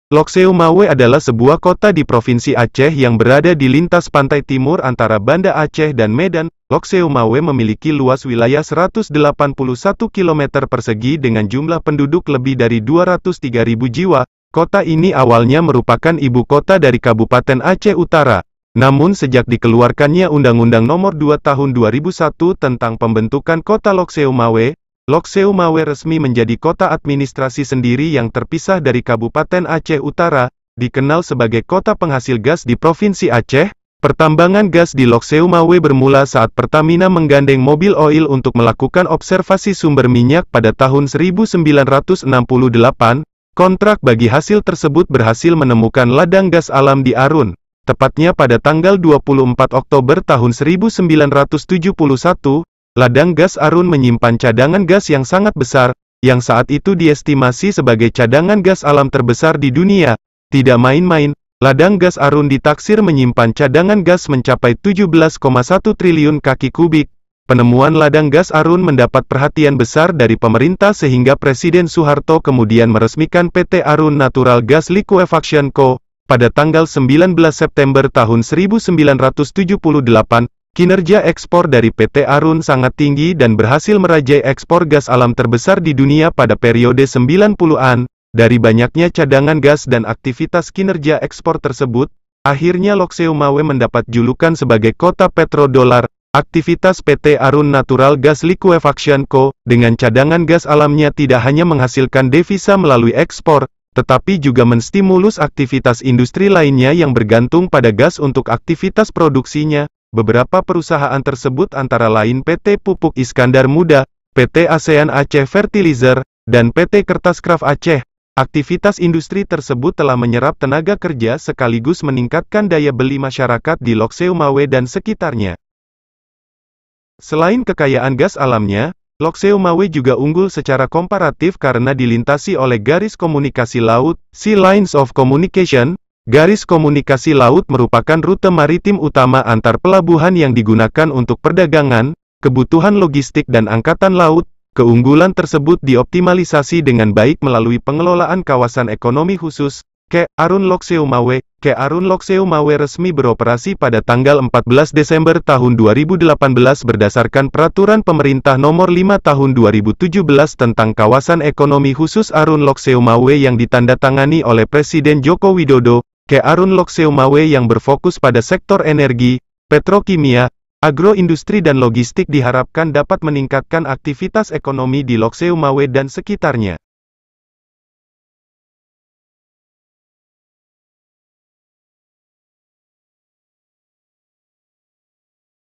Lokseumawe adalah sebuah kota di Provinsi Aceh yang berada di lintas pantai timur antara Banda Aceh dan Medan. Lokseumawe memiliki luas wilayah 181 km persegi dengan jumlah penduduk lebih dari 203.000 jiwa. Kota ini awalnya merupakan ibu kota dari Kabupaten Aceh Utara. Namun sejak dikeluarkannya Undang-Undang Nomor 2 Tahun 2001 tentang pembentukan Kota Lokseumawe, Lokseumawe resmi menjadi kota administrasi sendiri yang terpisah dari Kabupaten Aceh Utara, dikenal sebagai kota penghasil gas di Provinsi Aceh. Pertambangan gas di Lokseumawe bermula saat Pertamina menggandeng Mobil Oil untuk melakukan observasi sumber minyak pada tahun 1968. Kontrak bagi hasil tersebut berhasil menemukan ladang gas alam di Arun. Tepatnya pada tanggal 24 Oktober tahun 1971, ladang gas Arun menyimpan cadangan gas yang sangat besar, yang saat itu diestimasi sebagai cadangan gas alam terbesar di dunia. Tidak main-main, ladang gas Arun ditaksir menyimpan cadangan gas mencapai 17,1 triliun kaki kubik. Penemuan ladang gas Arun mendapat perhatian besar dari pemerintah sehingga Presiden Soeharto kemudian meresmikan PT Arun Natural Gas Liquefaction Co. pada tanggal 19 September tahun 1978. Kinerja ekspor dari PT Arun sangat tinggi dan berhasil merajai ekspor gas alam terbesar di dunia pada periode 90-an. Dari banyaknya cadangan gas dan aktivitas kinerja ekspor tersebut, akhirnya Lokseumawe mendapat julukan sebagai kota petrodolar. Aktivitas PT Arun Natural Gas Liquefaction Co. dengan cadangan gas alamnya tidak hanya menghasilkan devisa melalui ekspor, tetapi juga menstimulus aktivitas industri lainnya yang bergantung pada gas untuk aktivitas produksinya. Beberapa perusahaan tersebut antara lain PT Pupuk Iskandar Muda, PT ASEAN Aceh Fertilizer, dan PT Kertaskraft Aceh. Aktivitas industri tersebut telah menyerap tenaga kerja sekaligus meningkatkan daya beli masyarakat di Lokseumawe dan sekitarnya. Selain kekayaan gas alamnya, Lokseumawe juga unggul secara komparatif karena dilintasi oleh garis komunikasi laut, Sea Lines of Communication. Garis komunikasi laut merupakan rute maritim utama antar pelabuhan yang digunakan untuk perdagangan, kebutuhan logistik dan angkatan laut. Keunggulan tersebut dioptimalisasi dengan baik melalui pengelolaan kawasan ekonomi khusus, Ke Arun Lokseumawe. Ke Arun Lokseumawe resmi beroperasi pada tanggal 14 Desember tahun 2018 berdasarkan Peraturan Pemerintah Nomor 5 Tahun 2017 tentang Kawasan Ekonomi Khusus Arun Lokseumawe yang ditandatangani oleh Presiden Joko Widodo. Ke Arun Lokseumawe yang berfokus pada sektor energi, petrokimia, agroindustri dan logistik diharapkan dapat meningkatkan aktivitas ekonomi di Lokseumawe dan sekitarnya.